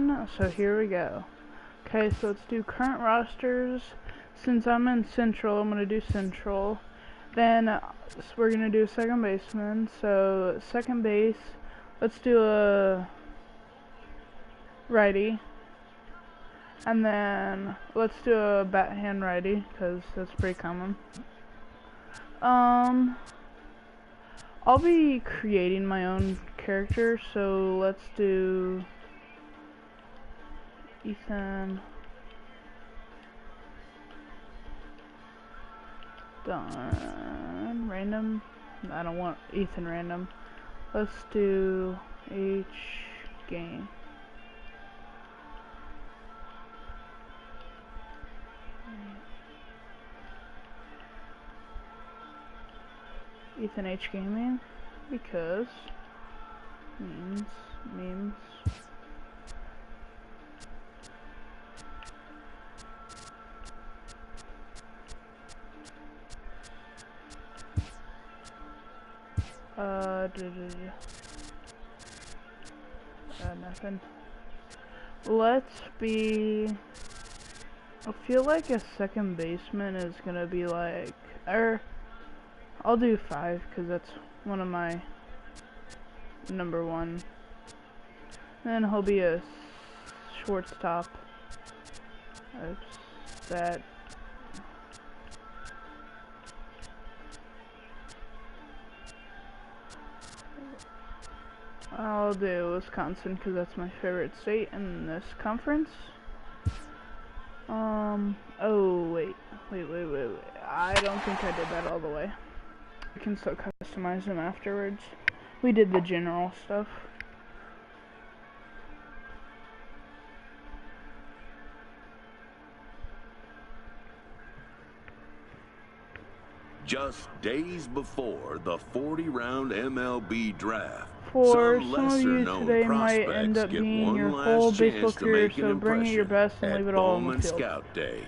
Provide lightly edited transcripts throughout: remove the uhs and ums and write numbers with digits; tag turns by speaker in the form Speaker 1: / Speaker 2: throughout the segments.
Speaker 1: again, so here we go. Okay, so let's do current rosters. Since I'm in Central, I'm going to do Central. Then we're going to do second baseman. So second base, let's do a righty. And then let's do a bat hand righty, because that's pretty common. I'll be creating my own character, so let's do Ethan. Done. Random. I don't want Ethan random. Let's do H game. Ethan H gaming, because memes. Nothing. Let's be. I feel like a second baseman is gonna be like, I'll do 5 because that's one of my number 1. Then he'll be a shortstop. Oops, that. I'll do Wisconsin because that's my favorite state in this conference. Oh wait. I don't think I did that all the way. We can still customize them afterwards. We did the general stuff.
Speaker 2: Just days before the 40-round MLB draft,
Speaker 1: For
Speaker 2: some
Speaker 1: some of you
Speaker 2: lesser-known
Speaker 1: today might
Speaker 2: prospects
Speaker 1: end up
Speaker 2: get
Speaker 1: being
Speaker 2: one
Speaker 1: your
Speaker 2: last
Speaker 1: whole
Speaker 2: chance
Speaker 1: baseball
Speaker 2: to
Speaker 1: career,
Speaker 2: make an
Speaker 1: so bring it your
Speaker 2: impression
Speaker 1: best and
Speaker 2: at
Speaker 1: leave it all on
Speaker 2: Bowman
Speaker 1: the field.
Speaker 2: Scout Day.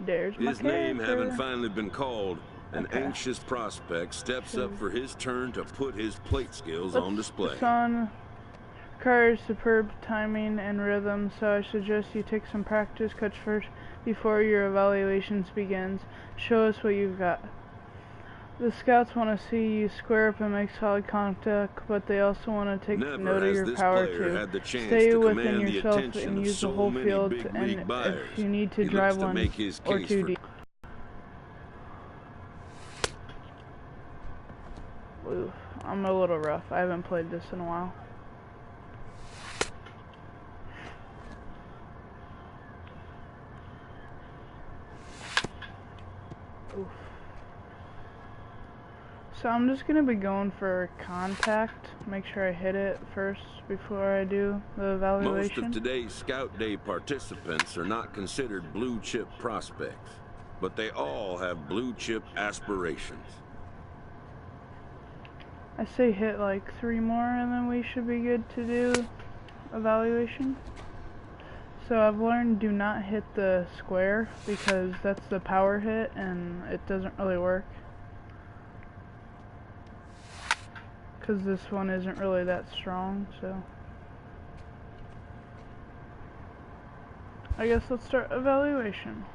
Speaker 1: There's my
Speaker 2: His name
Speaker 1: character.
Speaker 2: having finally been called, an
Speaker 1: Okay.
Speaker 2: anxious prospect steps up for his turn to put his plate skills on display.
Speaker 1: The sun requires superb timing and rhythm, so I suggest you take some practice cuts first before your evaluations begins. Show us what you've got. The scouts want to see you square up and make solid contact, but they also want to take note of your power too. Stay within yourself and use the whole field, and if you need to drive one or two deep. Ooh, I'm a little rough. I haven't played this in a while. Oof. So I'm just gonna be going for contact. Make sure I hit it first before I do the evaluation.
Speaker 2: Most of today's Scout Day participants are not considered blue chip prospects, but they all have blue chip aspirations.
Speaker 1: I say hit like 3 more and then we should be good to do evaluation. So I've learned do not hit the square because that's the power hit and it doesn't really work. Because this one isn't really that strong, so. I guess let's start evaluation.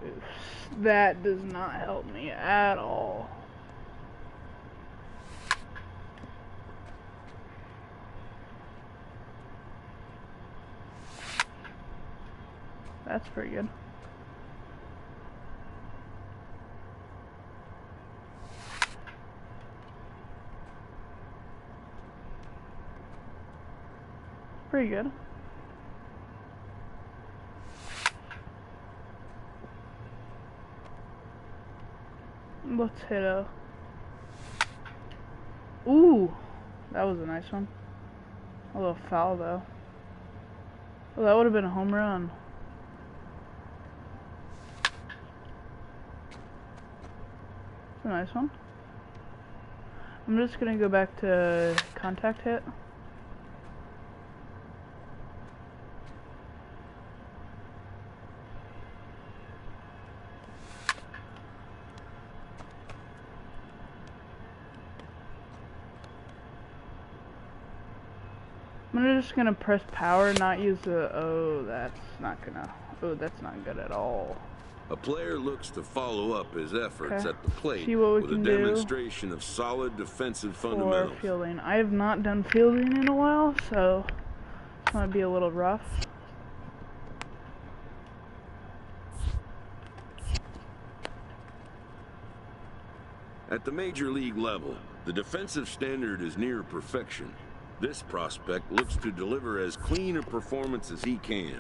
Speaker 1: Oops, that does not help me at all. That's pretty good. Pretty good. Let's hit a... Ooh! That was a nice one. A little foul though. Well, that would have been a home run. It's a nice one. I'm just gonna go back to contact hit. I'm just gonna press power, not use the, that's not good at all.
Speaker 2: A player looks to follow up his efforts
Speaker 1: Okay.
Speaker 2: at the plate
Speaker 1: See what we
Speaker 2: with a
Speaker 1: can
Speaker 2: demonstration of solid defensive
Speaker 1: for
Speaker 2: fundamentals.
Speaker 1: fielding. I have not done fielding in a while, so this might be a little rough.
Speaker 2: At the major league level, the defensive standard is near perfection. This prospect looks to deliver as clean a performance as he can.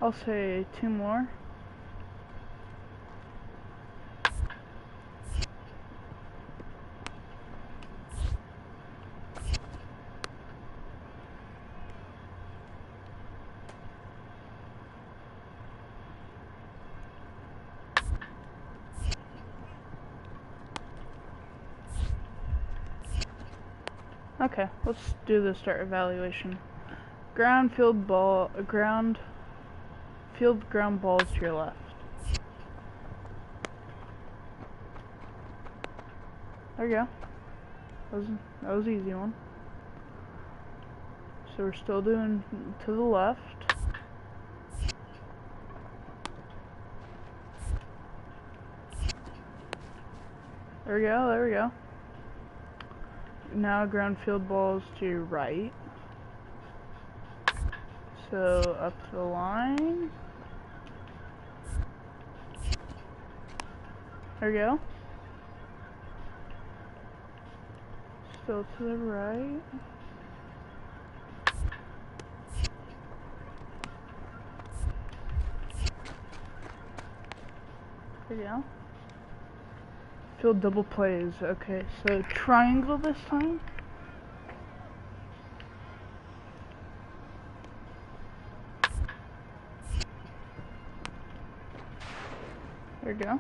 Speaker 1: I'll say 2 more. Okay, let's do the start evaluation. Ground field ground balls to your left. There you go. That was an easy one. So we're still doing to the left. There we go, there we go. Now ground field balls to your right. So up the line. There we go. Still to the right. There we go. Field double plays. Okay, so triangle this time. There we go.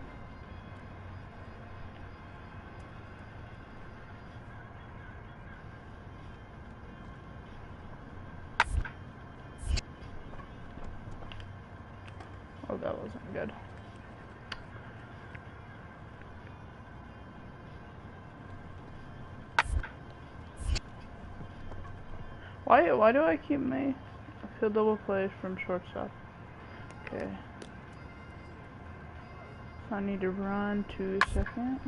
Speaker 1: Oh, that wasn't good. Why do I keep my field double plays from shortstop? Okay. So I need to run 2 seconds.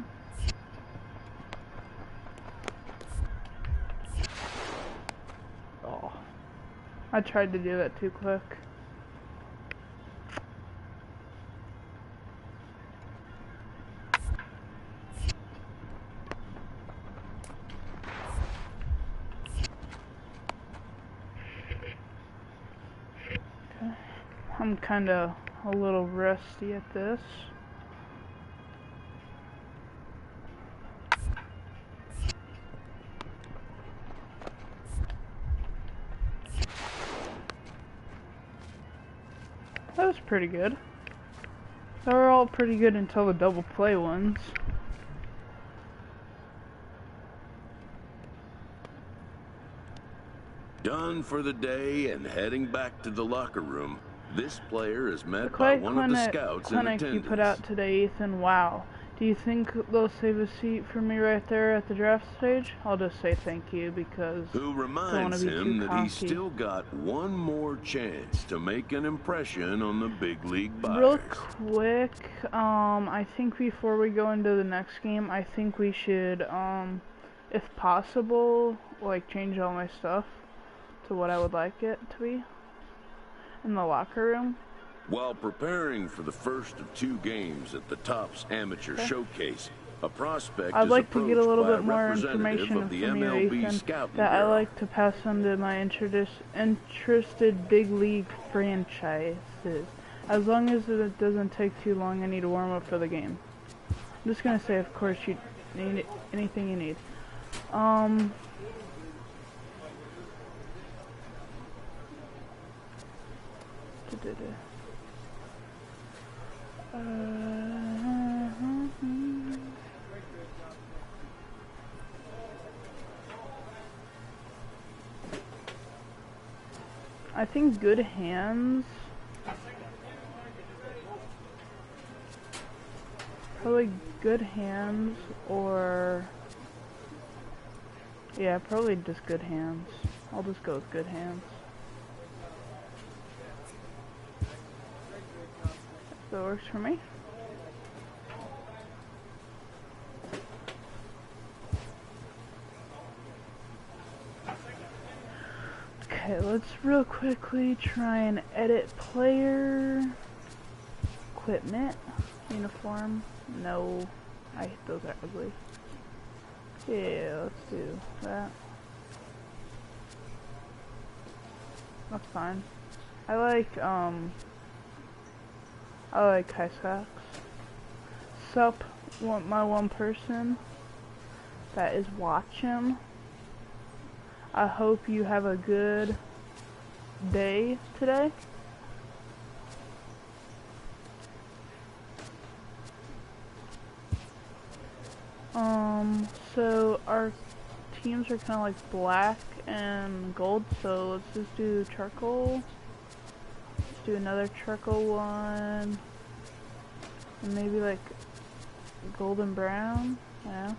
Speaker 1: Oh. I tried to do that too quick. I'm kinda a little rusty at this. That was pretty good. They were all pretty good until the double play ones.
Speaker 2: Done for the day and heading back to the locker room. This player is met
Speaker 1: The
Speaker 2: by
Speaker 1: quiet
Speaker 2: one of the scouts in
Speaker 1: clinic you
Speaker 2: attendance.
Speaker 1: put out today, Ethan, wow. Do you think they'll save a seat for me right there at the draft stage? I'll just say thank you because
Speaker 2: Who reminds him that he's still got one more chance to make an impression on the big league buyers.
Speaker 1: Real quick, I think before we go into the next game, I think we should, if possible, like change all my stuff to what I would like it to be in the locker room.
Speaker 2: While preparing for the first of 2 games at the Topps Amateur Showcase, a prospect
Speaker 1: I'd
Speaker 2: is
Speaker 1: like to get a
Speaker 2: approached
Speaker 1: little
Speaker 2: by
Speaker 1: bit more
Speaker 2: representative
Speaker 1: information
Speaker 2: of the
Speaker 1: from you,
Speaker 2: MLB
Speaker 1: Ethan,
Speaker 2: Scouting
Speaker 1: that I
Speaker 2: Bureau.
Speaker 1: like to pass on to my interested big league franchises. As long as it doesn't take too long, I need to warm up for the game. I'm just gonna say, of course, you need anything you need. I think good hands. Probably good hands or... yeah, probably just good hands. I'll just go with good hands. That works for me. Okay, let's real quickly try and edit player. Equipment. Uniform. No. I hate those are ugly. Yeah, let's do that. That's fine. I like high socks. Sup, my one person that is watching. I hope you have a good day today. So our teams are kind of like black and gold, so let's just do charcoal. Let's do another charcoal one. And maybe like golden brown, yeah.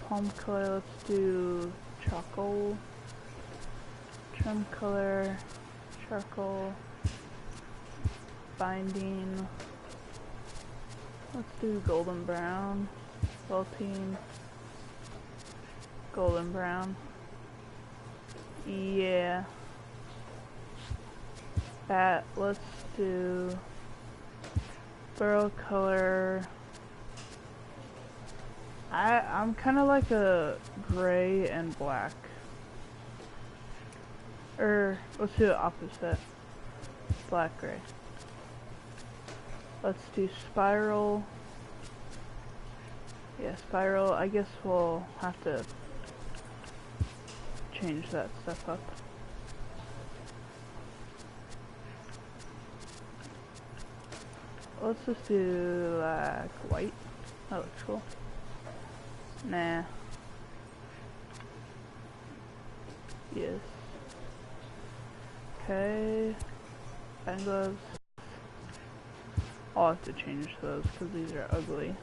Speaker 1: Palm color, let's do charcoal. Trim color, charcoal. Binding. Let's do golden brown. Team. Golden brown. Yeah. That, let's do burrow color. I'm kind of like a gray and black. Or, let's do the opposite. Black, gray. Let's do spiral. Yeah, spiral. I guess we'll have to change that stuff up. Let's just do like white. That looks cool. Nah. Yes. Okay. Band gloves. I'll have to change those because these are ugly.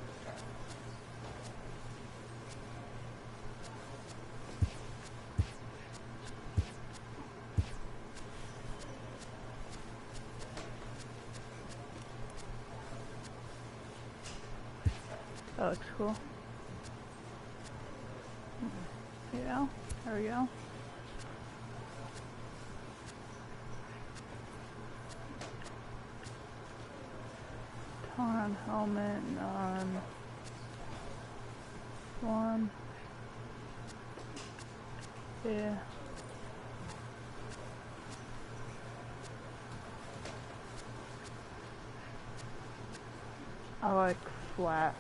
Speaker 1: That looks cool. Yeah, there we go. Ton, helmet, none. One. Yeah. I like flat.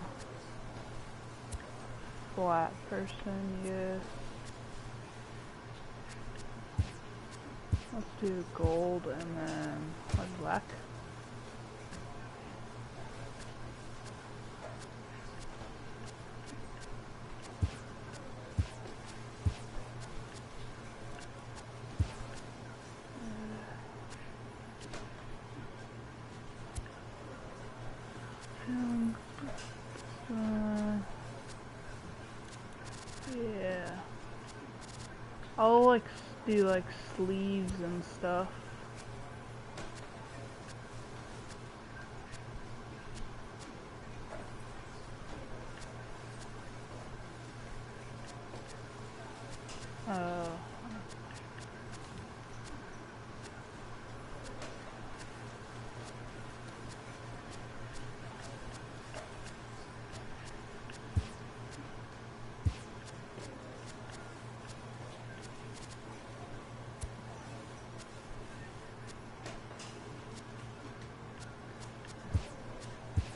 Speaker 1: Flat person, yes. Let's do gold and then like black. Yeah. I'll like do like sleeves and stuff.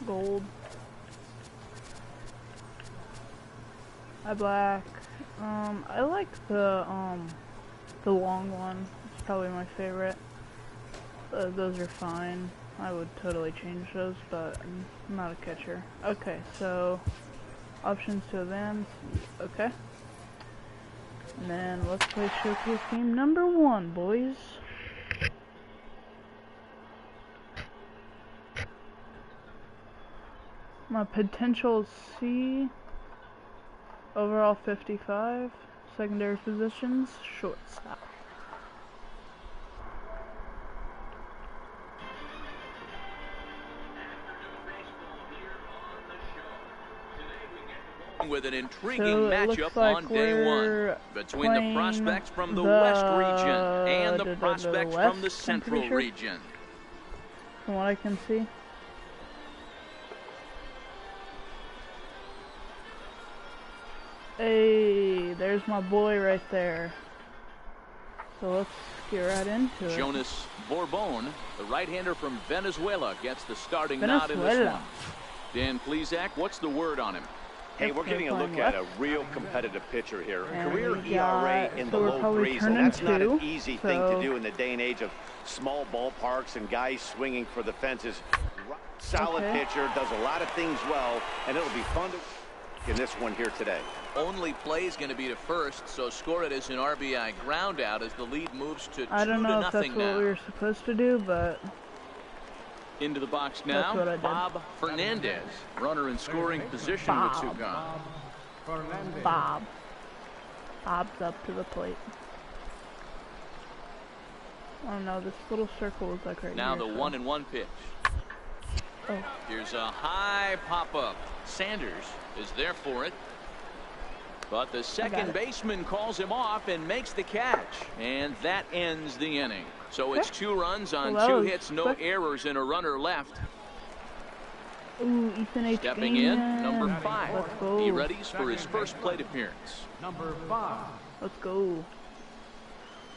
Speaker 1: Gold. Black. I like the long one. It's probably my favorite. Those are fine. I would totally change those, but I'm not a catcher. Okay, so options to events. Okay. And then let's play showcase game number 1, boys. My potential is C. Overall 55. Secondary positions, shortstop.
Speaker 3: With an intriguing matchup
Speaker 1: like
Speaker 3: on day one between the prospects from the West region and the prospects from the Central region.
Speaker 1: From what I can see. Hey, there's my boy right there. So let's get right into it.
Speaker 3: Jonas Bourbon, the right-hander from Venezuela, gets the starting nod in this one. Dan Plesac, what's the word on him?
Speaker 4: Hey, we're getting a look at a real competitive pitcher here.
Speaker 1: And
Speaker 4: career ERA in the low threes, and that's not an easy thing to do in the day and age of small ballparks and guys swinging for the fences. Solid pitcher, does a lot of things well, and it'll be fun to in this one here today.
Speaker 3: Only play is going to be to first, so score it as an RBI ground out as the lead moves to 2-0 now.
Speaker 1: I don't know if that's what we were supposed to do, but
Speaker 3: into the box now, Bob Fernandez, runner in scoring position with two gone.
Speaker 1: Bob's up to the plate. Oh no, this little circle is like right
Speaker 3: now
Speaker 1: here.
Speaker 3: Now the 1-1 pitch.
Speaker 1: Oh.
Speaker 3: Here's a high pop-up. Sanders is there for it. But the second baseman calls him off and makes the catch. And that ends the inning. So it's 2 runs on 2 hits, no errors, and a runner left.
Speaker 1: Ooh, Ethan H.
Speaker 3: Stepping in, number 5.
Speaker 1: Let's go.
Speaker 3: He readies for his first plate appearance.
Speaker 5: Number 5.
Speaker 1: Let's go.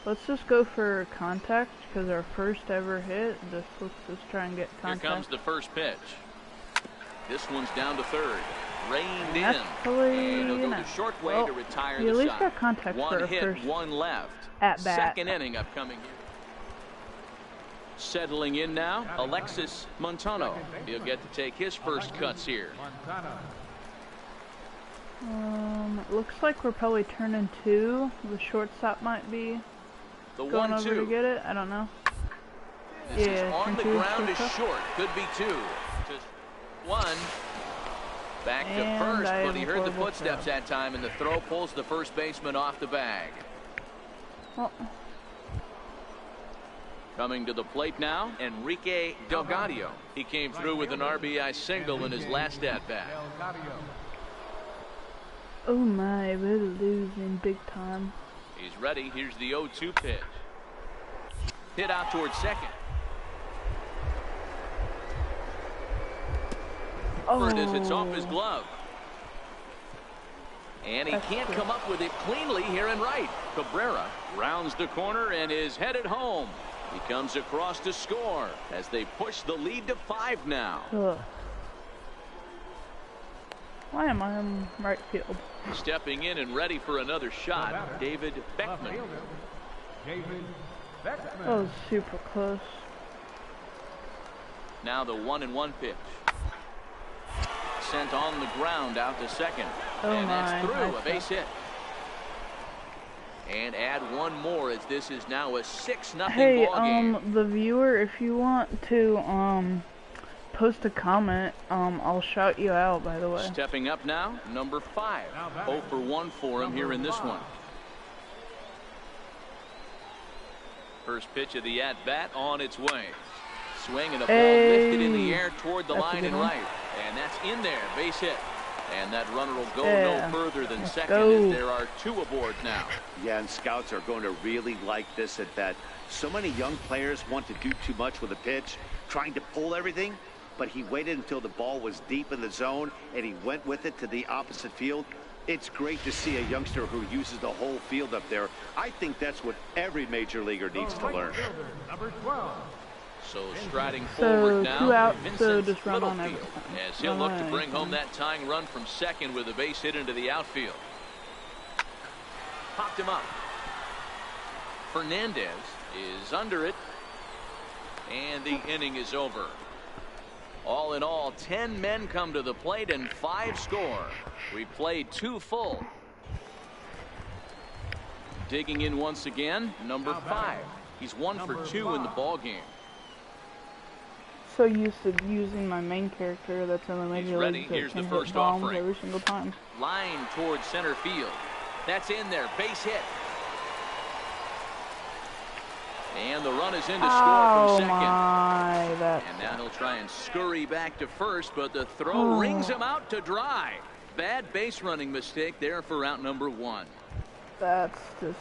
Speaker 1: Let's just go for contact because our first ever hit. Let's just try and get contact.
Speaker 3: Here comes the first pitch. This one's down to third. Reined in.
Speaker 1: And
Speaker 3: he'll go the short way to retire the side.
Speaker 1: He at least got contact for
Speaker 3: One
Speaker 1: a
Speaker 3: hit,
Speaker 1: first
Speaker 3: one left.
Speaker 1: At bat.
Speaker 3: Second inning upcoming here. Settling in now, Alexis Montano. He'll get to take his first cuts here.
Speaker 1: It looks like we're probably turning 2. The shortstop might be
Speaker 3: the
Speaker 1: going over to get it. I don't know.
Speaker 3: This is on the ground is short. Could be 2. Just 1. Back to first, but he heard the footsteps that time, and the throw pulls the first baseman off the bag.
Speaker 1: Well.
Speaker 3: Coming to the plate now, Enrique Delgadio. He came through with an RBI single in his last at-bat.
Speaker 1: Oh my, we're losing big time.
Speaker 3: He's ready. Here's the 0-2 pitch. Hit out towards second. As it's off his glove. And he can't come up with it cleanly here in right. Cabrera rounds the corner and is headed home. He comes across to score as they push the lead to 5 now.
Speaker 1: Why am I in right field?
Speaker 3: Stepping in and ready for another shot, David Beckman.
Speaker 1: That was super close.
Speaker 3: Now the 1-1 pitch. Sent on the ground out to second. And that's through, a base hit. And add one more as this is now a 6-0 ball game.
Speaker 1: The viewer, if you want to post a comment, I'll shout you out, by the way.
Speaker 3: Stepping up now, number 5. 0 for 1 for him here in this one. First pitch of the at-bat on its way. Swing and a ball lifted in the air toward the line and right. And that's in there, base hit. And that runner will go no further than second as there are 2 aboard now.
Speaker 4: Yeah, and scouts are going to really like this at bat. So many young players want to do too much with a pitch, trying to pull everything, but he waited until the ball was deep in the zone and he went with it to the opposite field. It's great to see a youngster who uses the whole field up there. I think that's what every major leaguer needs to learn.
Speaker 5: Number 12.
Speaker 3: So striding forward now,
Speaker 1: 2 out,
Speaker 3: Vincent
Speaker 1: just run on
Speaker 3: Littlefield, as he'll look to bring home that tying run from second with a base hit into the outfield. Popped him up. Fernandez is under it, and the inning is over. All in all, 10 men come to the plate and 5 score. We played 2 full. Digging in once again, number 5. He's 1 for 2 in the ball game.
Speaker 1: so used to using my main character that's in the major leagues that
Speaker 3: Here's
Speaker 1: can
Speaker 3: the
Speaker 1: hit
Speaker 3: first
Speaker 1: bombs
Speaker 3: offering.
Speaker 1: every single time.
Speaker 3: Line towards center field. That's in there. Base hit. And the run is in to score from second. And now he'll try and scurry back to first, but the throw rings him out to dry. Bad base running mistake there for out number 1.
Speaker 1: That's just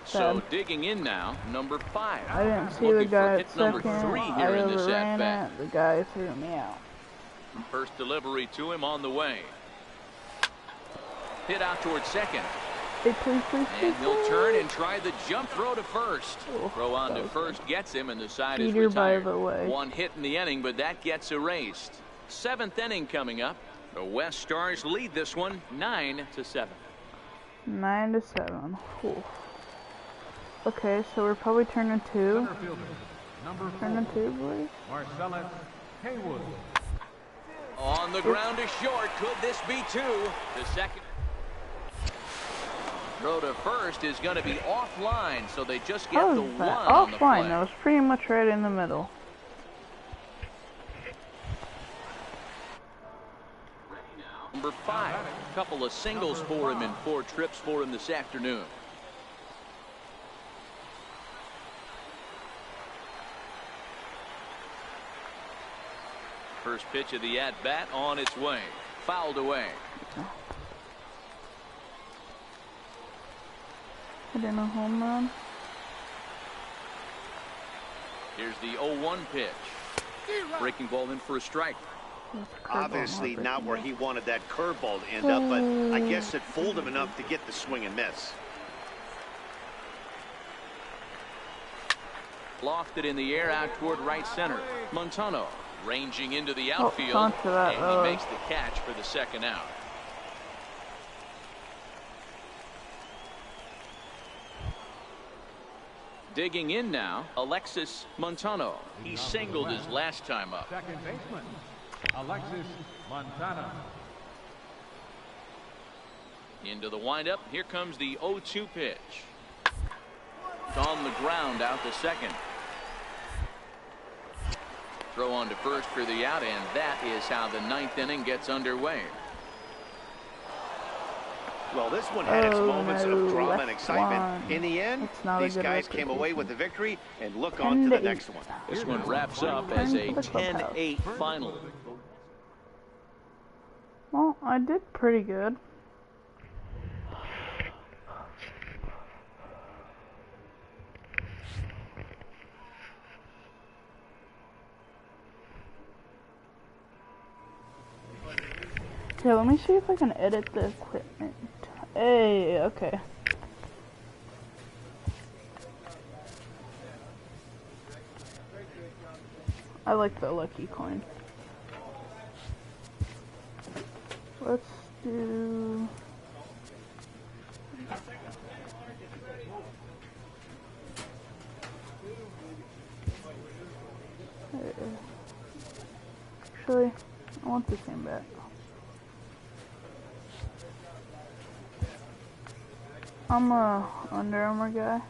Speaker 3: so digging in now, number 5.
Speaker 1: I didn't see the guy at second. I overran it. The guy threw me out.
Speaker 3: First delivery to him on the way. Hit out towards second.
Speaker 1: Hey, please,
Speaker 3: and he'll turn and try the jump throw to first. Throw on to first gets him, and the side is retired. One hit in the inning, but that gets erased. 7th inning coming up. The West Stars lead this one 9-7.
Speaker 1: 9-7. Cool. Okay, so we're probably turning 2. Turning 2, boys.
Speaker 5: Marcellus Haywood.
Speaker 3: On the ground to short. Could this be 2? The second throw to first is going to be offline, so they just get the 1 on the play.
Speaker 1: Offline, that was pretty much right in the middle.
Speaker 3: Number 5, a couple of singles for him and 4 trips for him this afternoon. First pitch of the at-bat on its way. Fouled away.
Speaker 1: Hitting a home run.
Speaker 3: Here's the 0-1 pitch. Breaking ball in for a strike.
Speaker 4: Obviously not where he wanted that curveball to end up, but I guess it fooled him enough to get the swing and miss.
Speaker 3: Lofted in the air out toward right center. Montano ranging into the outfield, and he makes the catch for the second out. Digging in now, Alexis Montano. He singled his last time up.
Speaker 5: Second baseman, Alexis Montano.
Speaker 3: Into the windup. Here comes the 0-2 pitch. It's on the ground out to second. Throw on to first for the out, and that is how the 9th inning gets underway.
Speaker 4: Well, this one had its moments of drama and excitement. In the end, these guys came away with the victory and look on to the next one.
Speaker 3: This one wraps up as a 10-8 final.
Speaker 1: Well, I did pretty good. Okay, let me see if I can edit the equipment. Hey, okay. I like the lucky coin. Let's do... Actually, I want the same bat. I'm a Under Armour guy.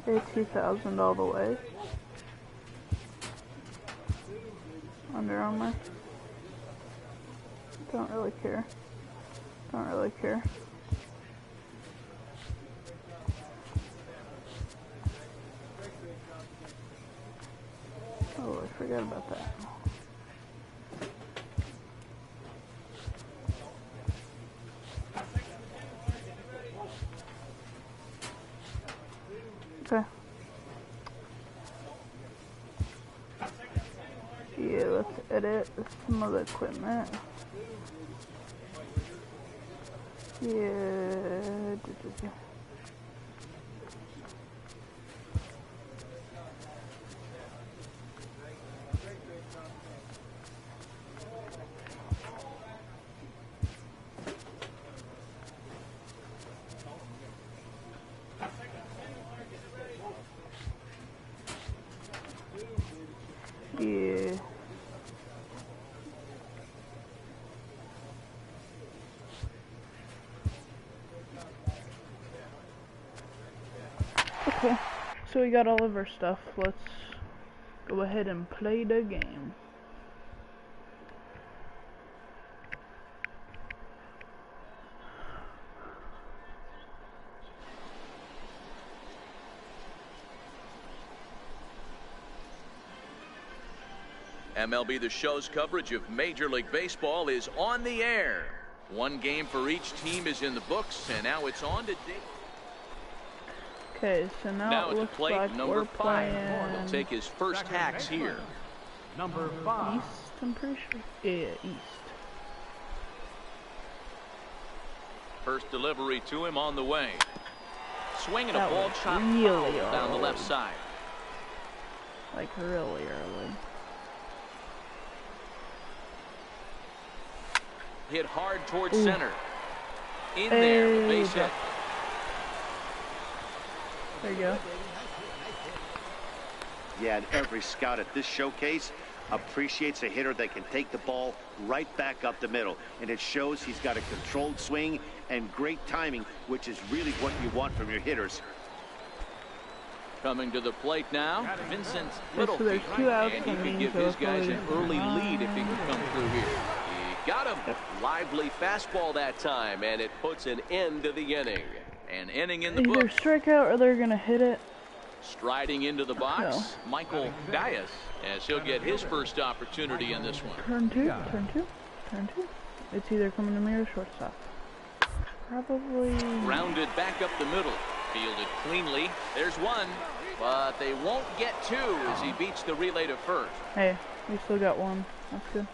Speaker 1: $2,000 all the way. Under Armour. Don't really care. Don't really care. Oh, I forgot about that. Okay. Yeah, let's edit some of the equipment. Yeah. Yeah. Cool. So we got all of our stuff. Let's go ahead and play the game.
Speaker 3: MLB The Show's coverage of Major League Baseball is on the air. One game for each team is in the books, and now it's on to date.
Speaker 1: Okay, so now it
Speaker 3: at
Speaker 1: looks
Speaker 3: the plate,
Speaker 1: like
Speaker 3: number
Speaker 1: we're
Speaker 3: 5
Speaker 1: playing
Speaker 3: will take his first hacks here.
Speaker 5: Number 5.
Speaker 1: East, I'm pretty sure. Yeah, East.
Speaker 3: First delivery to him on the way. Swinging a
Speaker 1: That
Speaker 3: ball
Speaker 1: was
Speaker 3: chopped
Speaker 1: really
Speaker 3: foul down the
Speaker 1: early.
Speaker 3: left side.
Speaker 1: Like really early.
Speaker 3: Hit hard towards
Speaker 1: Ooh.
Speaker 3: center. In there, the base hit.
Speaker 1: There you go.
Speaker 4: Yeah, and every scout at this showcase appreciates a hitter that can take the ball right back up the middle. And it shows he's got a controlled swing and great timing, which is really what you want from your hitters.
Speaker 3: Coming to the plate now, Vincent
Speaker 1: So there's
Speaker 3: Littlefield.
Speaker 1: 2 outs
Speaker 3: And he
Speaker 1: coming,
Speaker 3: could give
Speaker 1: so
Speaker 3: his
Speaker 1: it's
Speaker 3: guys an
Speaker 1: probably
Speaker 3: early lead if he can come through here. He got him. Lively fastball that time, and it puts an end to the inning. An inning in the
Speaker 1: Either
Speaker 3: books.
Speaker 1: strikeout or they're gonna hit it.
Speaker 3: Striding into the box, Michael Gaius, as he'll get his first opportunity in this one.
Speaker 1: Turn two, turn two, turn two. It's either coming to me or shortstop. Probably.
Speaker 3: Rounded back up the middle. Fielded cleanly. There's one, but they won't get two as he beats the relay to first.
Speaker 1: Hey, we still got one. That's good.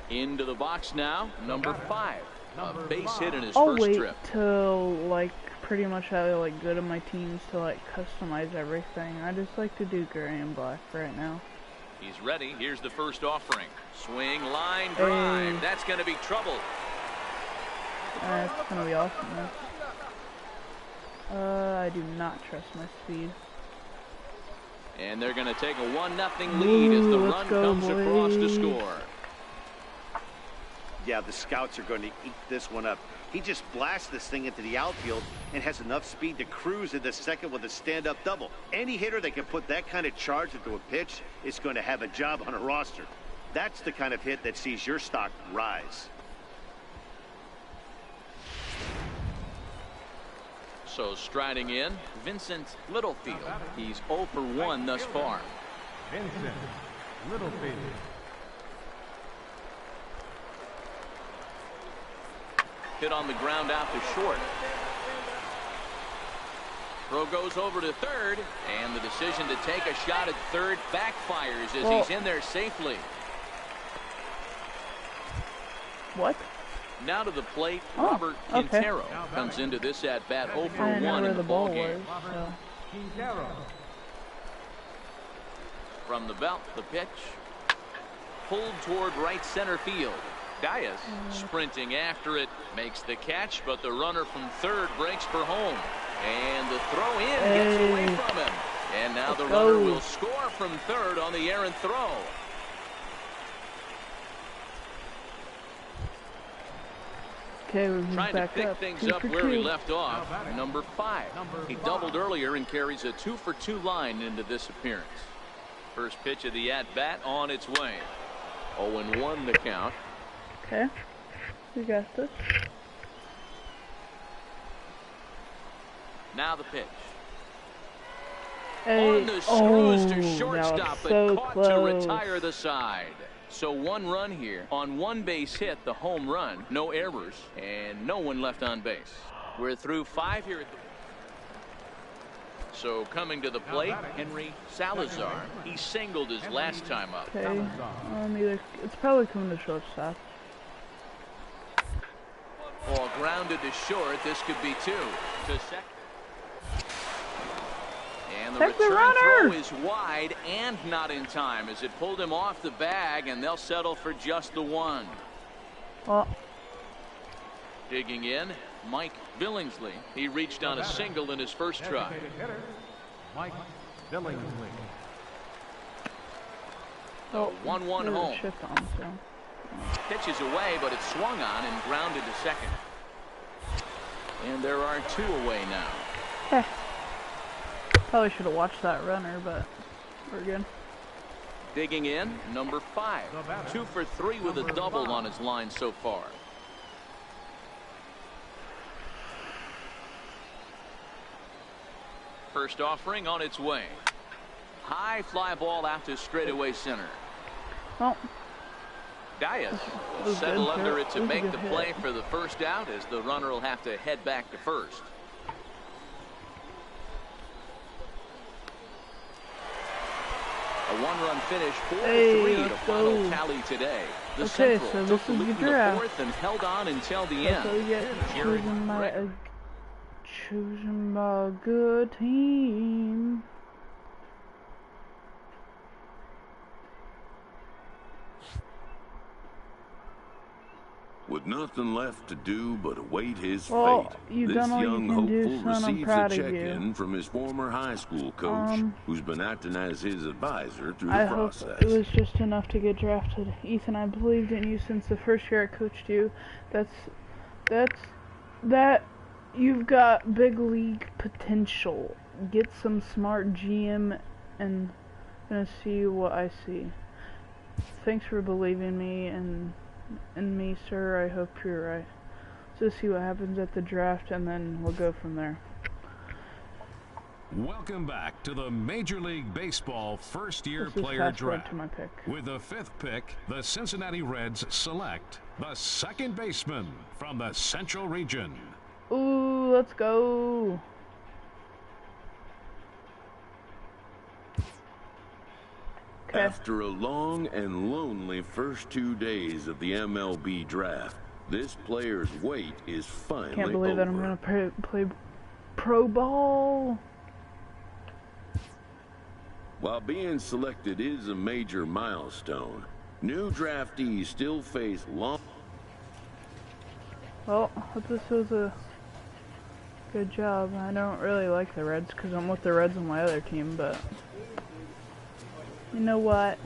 Speaker 3: Into the box now, number 5. A base hit in his
Speaker 1: I'll
Speaker 3: first
Speaker 1: wait
Speaker 3: trip.
Speaker 1: till like pretty much how like good of my teams to like customize everything. I just like to do gray and black right now.
Speaker 3: He's ready. Here's the first offering. Swing, line, drive.
Speaker 1: Hey.
Speaker 3: That's going to be trouble.
Speaker 1: That's gonna be awesome. I do not trust my speed.
Speaker 3: And they're going to take a 1-0 lead as the
Speaker 1: Ooh, let's
Speaker 3: run
Speaker 1: go,
Speaker 3: comes across to
Speaker 1: boys.
Speaker 3: score.
Speaker 4: Yeah, the scouts are going to eat this one up. He just blasts this thing into the outfield and has enough speed to cruise into second with a stand-up double. Any hitter that can put that kind of charge into a pitch is going to have a job on a roster. That's the kind of hit that sees your stock rise.
Speaker 3: So striding in, Vincent Littlefield. He's 0 for 1 thus far.
Speaker 5: Vincent Littlefield.
Speaker 3: Hit on the ground out to short. Throw goes over to third, and the decision to take a shot at third backfires as he's in there safely.
Speaker 1: What?
Speaker 3: Now to the plate,
Speaker 1: Oh,
Speaker 3: Robert
Speaker 1: okay.
Speaker 3: Quintero comes into this at-bat 0 for
Speaker 1: I
Speaker 3: 1
Speaker 1: didn't know
Speaker 3: in
Speaker 1: where
Speaker 3: the
Speaker 1: the ball
Speaker 3: ballgame.
Speaker 1: was. So.
Speaker 5: Quintero.
Speaker 3: From the belt, the pitch. Pulled toward right center field. Gaius sprinting after it, makes the catch, but the runner from third breaks for home. And the throw in gets away from him. And now the runner will score from third on the errant throw.
Speaker 1: Okay, we're
Speaker 3: Trying to
Speaker 1: back
Speaker 3: pick
Speaker 1: up.
Speaker 3: things
Speaker 1: 2
Speaker 3: up
Speaker 1: for
Speaker 3: where
Speaker 1: 2.
Speaker 3: he left off. Number 5. He doubled earlier and carries a 2 for 2 line into this appearance. First pitch of the at-bat on its way. 0-1 the count.
Speaker 1: Okay, we got this.
Speaker 3: Now the pitch.
Speaker 1: Hey.
Speaker 3: On the screws to
Speaker 1: that
Speaker 3: shortstop,
Speaker 1: was so
Speaker 3: but caught
Speaker 1: close.
Speaker 3: to retire the side. So 1 run here on 1 base hit, the home run, no errors, and no one left on base. We're through 5 here at the... So coming to the plate, Henry Salazar. He singled his last time up.
Speaker 1: Okay, it's probably coming to shortstop.
Speaker 3: Ball grounded to short. This could be 2 to second. And the
Speaker 1: Take the
Speaker 3: return
Speaker 1: runner!
Speaker 3: throw is wide and not in time as it pulled him off the bag, and they'll settle for just the 1.
Speaker 1: Well,
Speaker 3: Digging in, Mike Billingsley. He reached on a single in his first try.
Speaker 5: Designated hitter, Mike Billingsley.
Speaker 3: 1-1
Speaker 1: there's a
Speaker 3: home.
Speaker 1: shift on, so.
Speaker 3: Pitches away, but it's swung on and grounded to second. And there are 2 away now.
Speaker 1: Heh. Probably should have watched that runner, but we're good.
Speaker 3: Digging in, number 5. 2 for 3 with a double on his line so far. First offering on its way. High fly ball out to straightaway center.
Speaker 1: Well,
Speaker 3: Diaz will settle under it to make the play for the first out, as the runner will have to head back to first. A 1-run finish, 4-3, the final tally today. The Central took the lead in the 4th and held on until the end.
Speaker 1: So we get chosen by a good team.
Speaker 2: With nothing left to do but await his
Speaker 1: Well,
Speaker 2: fate,
Speaker 1: you've
Speaker 2: this
Speaker 1: done all
Speaker 2: young
Speaker 1: you can do,
Speaker 2: hopeful
Speaker 1: son. I'm
Speaker 2: receives
Speaker 1: proud
Speaker 2: a
Speaker 1: of
Speaker 2: check-in
Speaker 1: you.
Speaker 2: from his former high school coach, who's been acting as his advisor through the
Speaker 1: I
Speaker 2: process.
Speaker 1: hope it was just enough to get drafted. Ethan, I believed in you since the first year I coached you. That you've got big league potential. Get some smart GM and gonna see what I see. Thanks for believing me and me, sir. I hope you're right. So see what happens at the draft, and then we'll go from there.
Speaker 6: Welcome back to the Major League Baseball first-year player
Speaker 1: fast forward
Speaker 6: draft.
Speaker 1: to my pick.
Speaker 6: With the 5th pick, the Cincinnati Reds select the second baseman from the Central Region.
Speaker 1: Ooh, let's go. Okay.
Speaker 2: After a long and lonely first 2 days of the MLB draft, this player's wait is finally
Speaker 1: Can't believe that I'm
Speaker 2: over.
Speaker 1: gonna play pro ball.
Speaker 2: While being selected is a major milestone, new draftees still face long.
Speaker 1: Well, I hope this was a good job. I don't really like the Reds because I'm with the Reds on my other team, but you know what?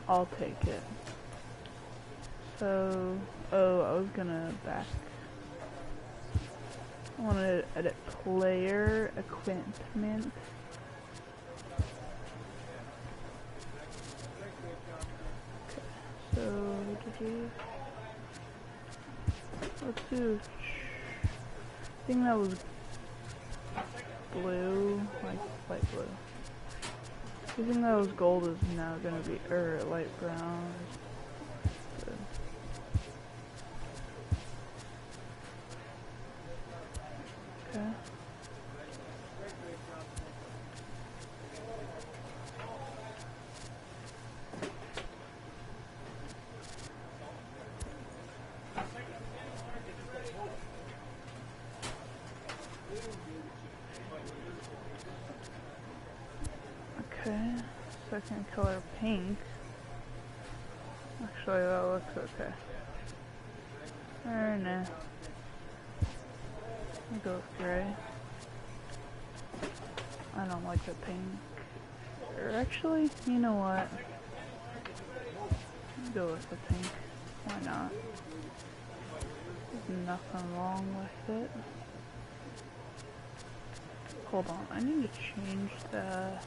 Speaker 1: I'll take it. So, I was gonna back. I want to edit player equipment. So, let's do. I think that was blue, like light blue. I think that was gold is now gonna be light brown. Good. Okay. Okay, second color pink. Actually, that looks okay. Or nah. I'll go with gray. I don't like the pink. Or actually, you know what? I'll go with the pink. Why not? There's nothing wrong with it. Hold on, I need to change the...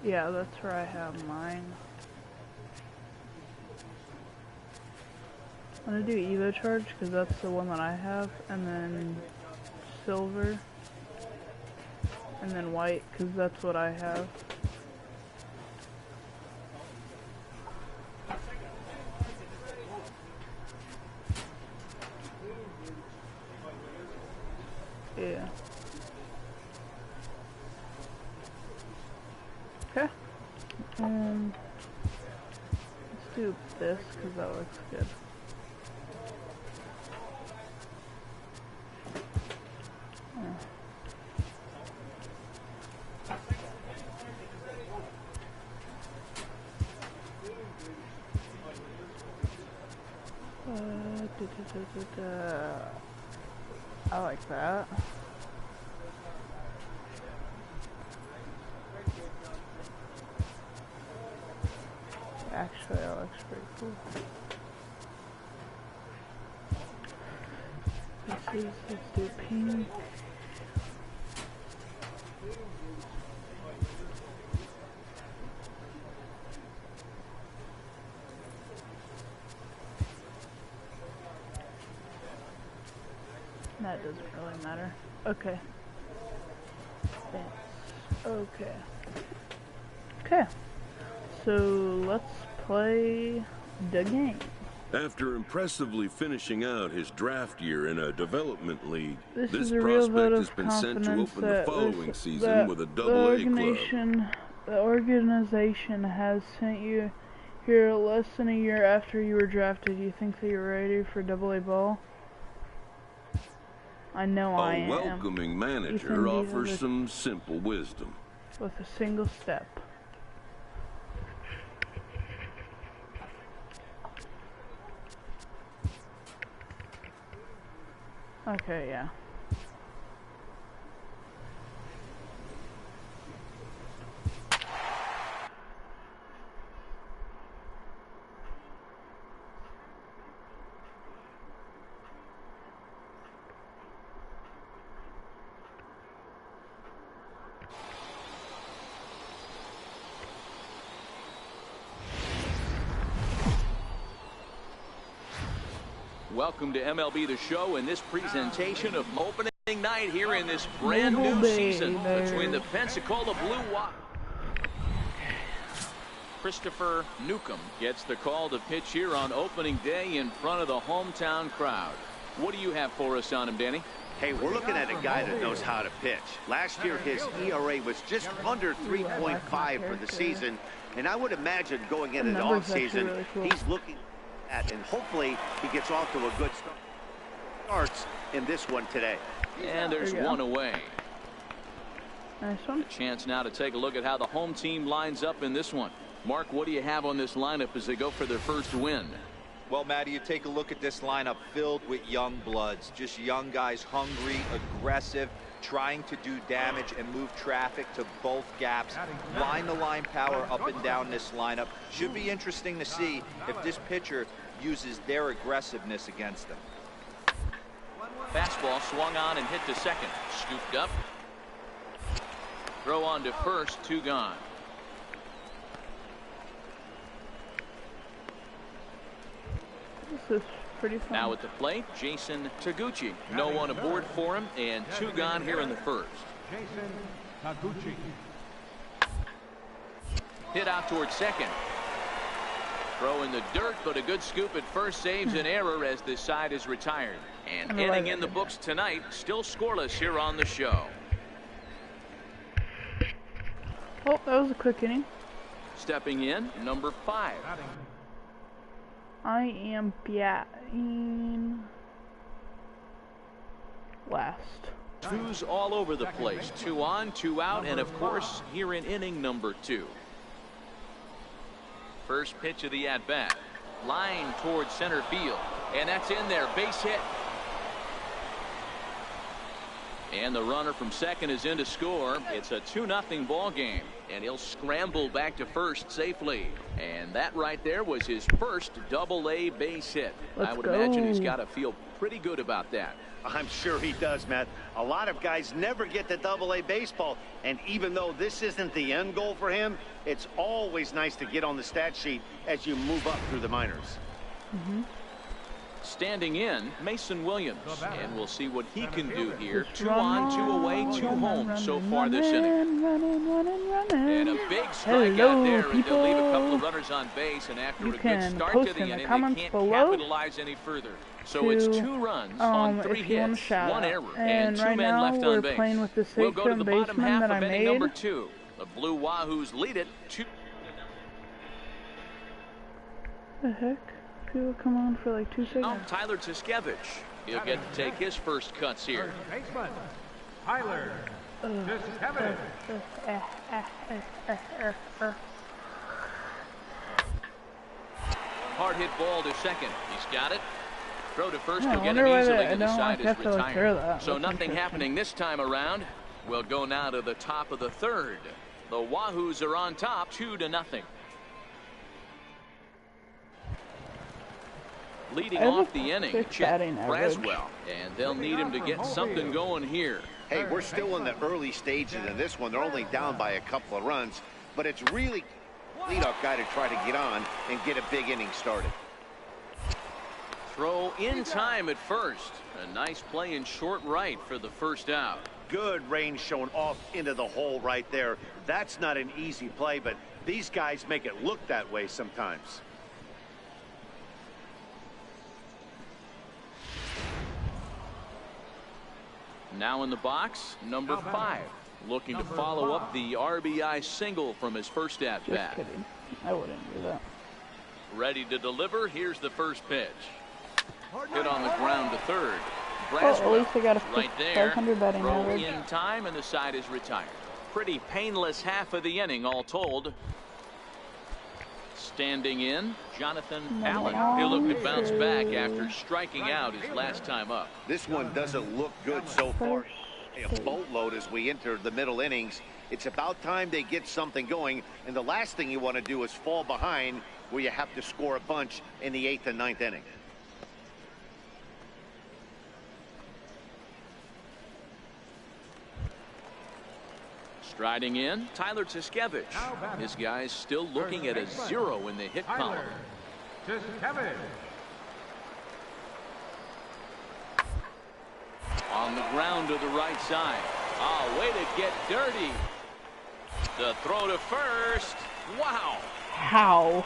Speaker 1: Yeah, that's where I have mine. I'm gonna do Evo Charge because that's the one that I have, and then silver, and then white because that's what I have. Yeah. Okay. Let's do this because that looks good. I like that. Actually, that looks pretty cool. Let's do pink. That doesn't really matter. Okay. Okay. Okay. So let's play the game.
Speaker 2: After impressively finishing out his draft year in a development league,
Speaker 1: This
Speaker 2: this
Speaker 1: is a real vote
Speaker 2: prospect
Speaker 1: of
Speaker 2: has been sent to
Speaker 1: confidence
Speaker 2: open the
Speaker 1: that
Speaker 2: following season with a double-A club.
Speaker 1: The organization has sent you here less than a year after you were drafted. You think that you're ready for double-A ball? I know I am.
Speaker 2: A welcoming manager
Speaker 1: Ethan,
Speaker 2: offers some simple wisdom.
Speaker 1: With a single step. Okay, yeah.
Speaker 3: Welcome to MLB The Show and this presentation of opening night here in this brand new season between the Pensacola Blue Wire. Christopher Newcomb gets the call to pitch here on opening day in front of the hometown crowd. What do you have for us on him, Danny?
Speaker 4: Hey, we're looking at a guy that knows how to pitch. Last year, his ERA was just under 3.5 for the season, and I would imagine going into the offseason,
Speaker 1: really cool.
Speaker 4: He's looking at, and hopefully he gets off to a good start. Starts in this one today.
Speaker 3: And there's one away.
Speaker 1: Nice one.
Speaker 3: A chance now to take a look at how the home team lines up in this one. Mark, what do you have on this lineup as they go for their first win?
Speaker 7: Well, Matty, you take a look at this lineup filled with young bloods, just young guys, hungry, aggressive, trying to do damage and move traffic to both gaps. Line-to-line power up and down this lineup. Should be interesting to see if this pitcher uses their aggressiveness against them.
Speaker 3: Fastball swung on and hit to second. Scooped up. Throw on to first, 2 gone.
Speaker 1: This is pretty fun.
Speaker 3: Now at the plate, Jason Taguchi. No one aboard for him, and 2 gone here in the first.
Speaker 5: Jason Taguchi.
Speaker 3: Hit out towards second. Throw in the dirt, but a good scoop at first saves an error as this side is retired. And inning in the books tonight, still scoreless here on the show.
Speaker 1: Oh, that was a quick inning.
Speaker 3: Stepping in, number 5.
Speaker 1: I am batting last.
Speaker 3: 2's all over the place. 2 on, 2 out, and of course, here in inning number 2. First pitch of the at-bat. Line towards center field. And that's in there. Base hit. And the runner from second is in to score. It's a 2-0 ball game. And he'll scramble back to first safely. And that right there was his first double-A base hit. I would imagine he's got to feel pretty good about that.
Speaker 4: I'm sure he does, Matt. A lot of guys never get to double-A baseball, and even though this isn't the end goal for him, it's always nice to get on the stat sheet as you move up through the minors.
Speaker 3: Standing in, Mason Williams, and we'll see what he can do here. 2 on, 2 away, 2 home so far this inning. And a big strikeout there, and they'll leave a couple of runners on base, and after a good start to the inning, they can't capitalize any further. So it's 2 runs on 3 hits, 1 error, and 2 men left on base. We'll go to the bottom half of inning number 2. The Blue Wahoos lead it 2.
Speaker 1: The heck? People come on for like 2 seconds.
Speaker 3: Now Tyler Tuskevich. He'll get to take his first cuts here.
Speaker 5: Baseman, Tyler Tuskevich.
Speaker 3: Hard hit ball to second. He's got it. Throw to first
Speaker 1: Yeah, I
Speaker 3: will get
Speaker 1: wonder
Speaker 3: him
Speaker 1: why
Speaker 3: easily,
Speaker 1: I
Speaker 3: and the
Speaker 1: don't
Speaker 3: side is
Speaker 1: have to like
Speaker 3: retired.
Speaker 1: throw that.
Speaker 3: So
Speaker 1: That's
Speaker 3: nothing
Speaker 1: interesting.
Speaker 3: happening this time around. We'll go now to the top of the third. The Wahoos are on top, 2-0. Leading off the inning, Chet Braswell, and they'll need him to get something going here.
Speaker 4: Hey, we're still in the early stages of this one. They're only down by a couple of runs, but it's really leadoff guy to try to get on and get a big inning started.
Speaker 3: Throw in time at first. A nice play in short right for the first out.
Speaker 4: Good range shown off into the hole right there. That's not an easy play, but these guys make it look that way sometimes.
Speaker 3: Now in the box, number 5. Looking to follow up the RBI single from his first at bat.
Speaker 1: Just kidding. I wouldn't do that.
Speaker 3: Ready to deliver. Here's the first pitch. Hit on the ground to third.
Speaker 1: Well, at least I got a
Speaker 3: right there.
Speaker 1: 500 batting
Speaker 3: Throw
Speaker 1: average.
Speaker 3: in time, and the side is retired. Pretty painless half of the inning, all told. Standing in, Jonathan Allen. He'll look to bounce back after striking out his last time up.
Speaker 4: This one doesn't look good so far. A boatload as we enter the middle innings. It's about time they get something going, and the last thing you want to do is fall behind where you have to score a bunch in the 8th and 9th inning.
Speaker 3: Striding in, Tyler Tiskevich. His guy's still looking at a 0 in the hit column.
Speaker 5: Tiskevich.
Speaker 3: On the ground to the right side. Oh, way to get dirty. The throw to first. Wow.
Speaker 1: How?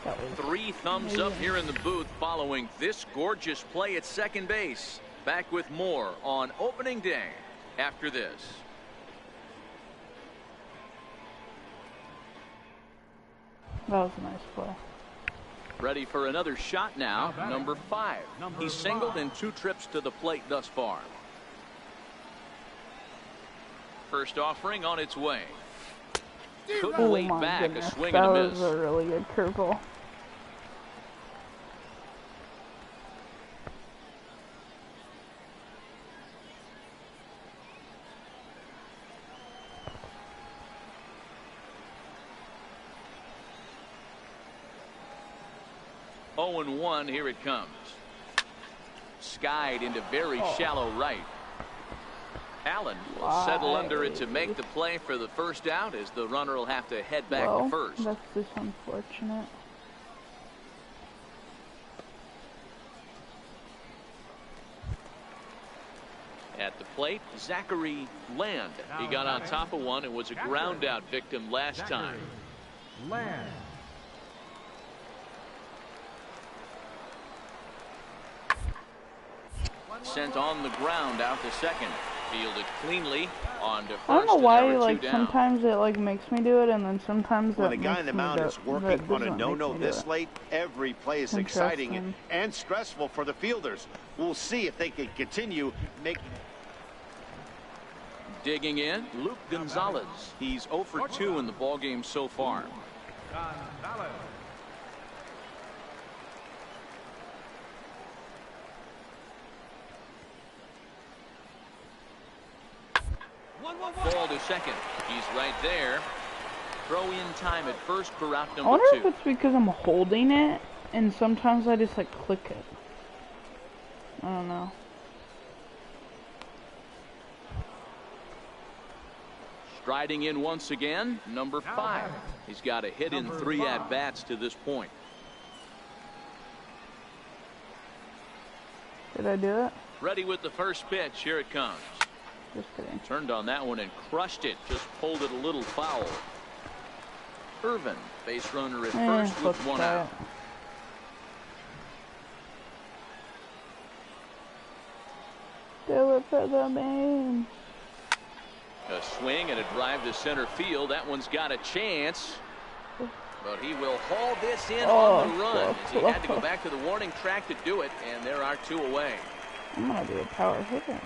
Speaker 1: That was
Speaker 3: 3 thumbs up here in the booth following this gorgeous play at second base. Back with more on opening day after this.
Speaker 1: That was a nice play.
Speaker 3: Ready for another shot now, number 5. He's singled in 2 trips to the plate thus far. First offering on its way. Couldn't
Speaker 1: Oh
Speaker 3: wait
Speaker 1: my
Speaker 3: back,
Speaker 1: goodness,
Speaker 3: a swing
Speaker 1: that
Speaker 3: and a
Speaker 1: was
Speaker 3: miss.
Speaker 1: a really good curveball.
Speaker 3: Oh, 0-1, here it comes. Skied into very shallow right. Allen will settle under it to make the play for the first out, as the runner will have to head back to first.
Speaker 1: That's just unfortunate.
Speaker 3: At the plate, Zachary Land. He got on top of one and was a ground out victim last time.
Speaker 5: Land.
Speaker 3: Sent on the ground out to second. Fielded cleanly on to first.
Speaker 1: I don't know why,
Speaker 3: and there were
Speaker 1: like,
Speaker 3: 2 down.
Speaker 1: sometimes it, like, makes me do it, and then sometimes
Speaker 4: When
Speaker 1: it
Speaker 4: the guy
Speaker 1: makes
Speaker 4: in the
Speaker 1: me
Speaker 4: mound
Speaker 1: do
Speaker 4: is
Speaker 1: it,
Speaker 4: working
Speaker 1: but
Speaker 4: on a
Speaker 1: doesn't make
Speaker 4: no-no
Speaker 1: me do
Speaker 4: this
Speaker 1: it.
Speaker 4: late, every play is exciting
Speaker 1: Interesting.
Speaker 4: and stressful for the fielders. We'll see if they can continue making.
Speaker 3: Digging in, Luke Gonzalez. He's 0 for 2 in the ballgame so far.
Speaker 5: Gonzalez.
Speaker 3: Ball to second. He's right there. Throw in time at first for out
Speaker 1: I
Speaker 3: number
Speaker 1: wonder
Speaker 3: 2.
Speaker 1: if it's because I'm holding it, and sometimes I just, like, click it. I don't know.
Speaker 3: Striding in once again, number 5. He's got a hit in 3 at-bats to this point.
Speaker 1: Did I do it?
Speaker 3: Ready with the first pitch. Here it comes.
Speaker 1: Just kidding.
Speaker 3: Turned on that one and crushed it. Just pulled it a little foul. Irvin, base runner at first with
Speaker 1: let's
Speaker 3: 1
Speaker 1: try
Speaker 3: out.
Speaker 1: it. Do it for the man.
Speaker 3: A swing and a drive to center field. That one's got a chance. But he will haul this in on the run, as he had to go back to the warning track to do it, and there are 2 away.
Speaker 1: I'm gonna do a power hitter.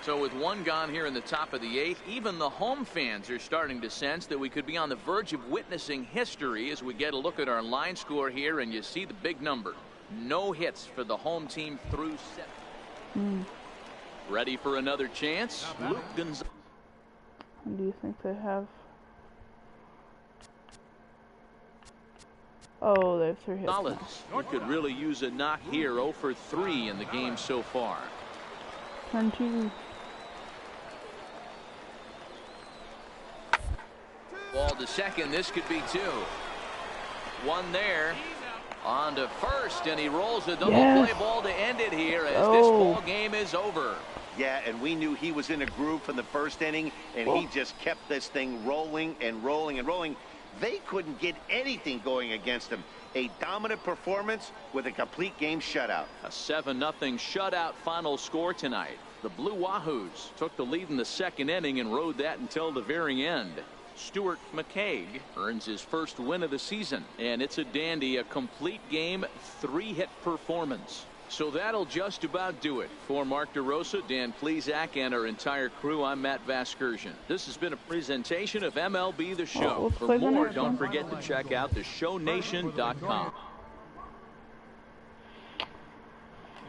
Speaker 3: So with 1 gone here in the top of the 8th, even the home fans are starting to sense that we could be on the verge of witnessing history as we get a look at our line score here, and you see the big number. No hits for the home team through 7. Ready for another chance? Luke Gonzalez.
Speaker 1: Do you think they have? Oh, they have 3 hits now.
Speaker 3: You could really use a knock here. 0 for 3 in the game so far.
Speaker 1: 20.
Speaker 3: Ball to second. This could be 2. 1 there. On to first, and he rolls a double play ball to end it here as this ball game is over.
Speaker 4: Yeah, and we knew he was in a groove from the first inning, and he just kept this thing rolling and rolling and rolling. They couldn't get anything going against him. A dominant performance with a complete game shutout.
Speaker 3: A 7-0 shutout final score tonight. The Blue Wahoos took the lead in the second inning and rode that until the very end. Stuart McCaig earns his first win of the season, and it's a dandy, a complete game, 3-hit performance. So that'll just about do it. For Mark DeRosa, Dan Plesac, and our entire crew, I'm Matt Vasgersian. This has been a presentation of MLB The Show. For more, don't forget to check out theshownation.com.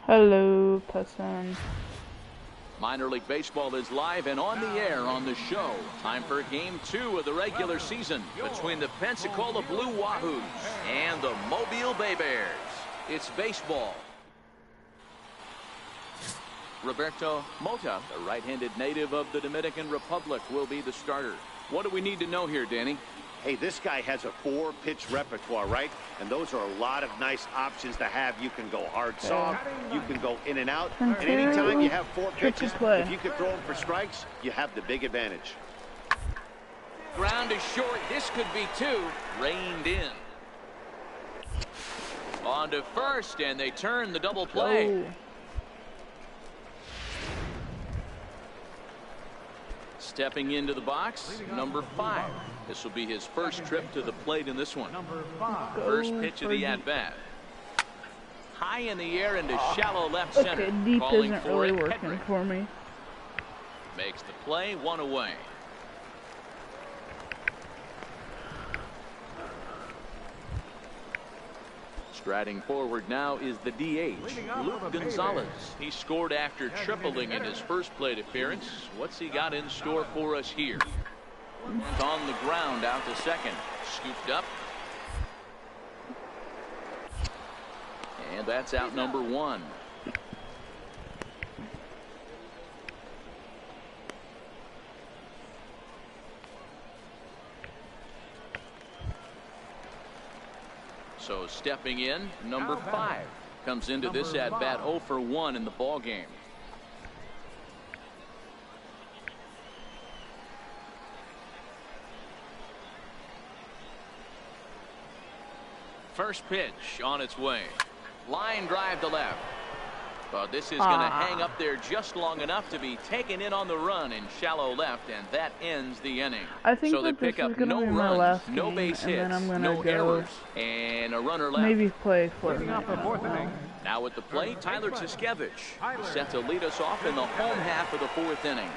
Speaker 1: Hello, person.
Speaker 3: Minor League Baseball is live and on the air on the show. Time for Game 2 of the regular season between the Pensacola Blue Wahoos and the Mobile Bay Bears. It's baseball. Roberto Mota, the right-handed native of the Dominican Republic, will be the starter. What do we need to know here, Danny?
Speaker 4: Hey, this guy has a 4-pitch repertoire, right? And those are a lot of nice options to have. You can go hard, soft. You can go in and out. And anytime you have 4 pitches, if you can throw them for strikes, you have the big advantage.
Speaker 3: Ground is short. This could be 2. Reined in. On to first, and they turn the double play. Stepping into the box, number 5. This will be his first trip to the plate in this one. First pitch of the at-bat. High in the air into shallow left center.
Speaker 1: Okay, deep
Speaker 3: Calling
Speaker 1: isn't
Speaker 3: for
Speaker 1: really
Speaker 3: it,
Speaker 1: working
Speaker 3: Hedrick.
Speaker 1: for me.
Speaker 3: Makes the play, 1 away. Striding forward now is the DH, Luke Gonzalez. He scored after tripling in his first plate appearance. What's he got in store for us here? It's on the ground out to second. Scooped up. And that's out number 1. So stepping in, number 5 comes into this at bat 0 for 1 in the ball game. First pitch on its way. Line drive to left. But this is going to hang up there just long enough to be taken in on the run in shallow left, and that ends the inning.
Speaker 1: I think
Speaker 3: so they
Speaker 1: that this
Speaker 3: pick up
Speaker 1: is gonna
Speaker 3: no
Speaker 1: be my
Speaker 3: runs,
Speaker 1: last
Speaker 3: no
Speaker 1: game,
Speaker 3: base
Speaker 1: and then
Speaker 3: hits,
Speaker 1: I'm gonna
Speaker 3: no
Speaker 1: go
Speaker 3: errors, and a runner left.
Speaker 1: maybe play for
Speaker 5: Leading off the 4th inning.
Speaker 3: Now at the plate, Tyler Tiskevich, set to lead us off in the home half of the 4th inning.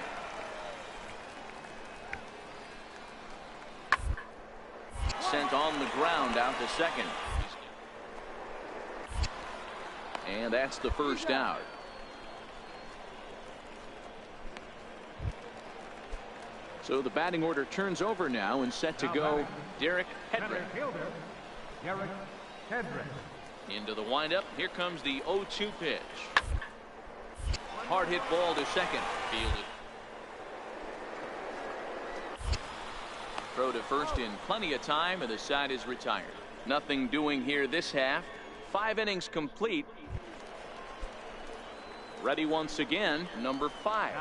Speaker 3: Sent on the ground out to second. And that's the first out. So the batting order turns over now and set to go Derek Hedrick.
Speaker 5: Derek Hedrick.
Speaker 3: Into the windup. Here comes the 0-2 pitch. Hard hit ball to second. Fielded. Throw to first in plenty of time, and the side is retired. Nothing doing here this half. 5 innings complete. Ready once again, number 5.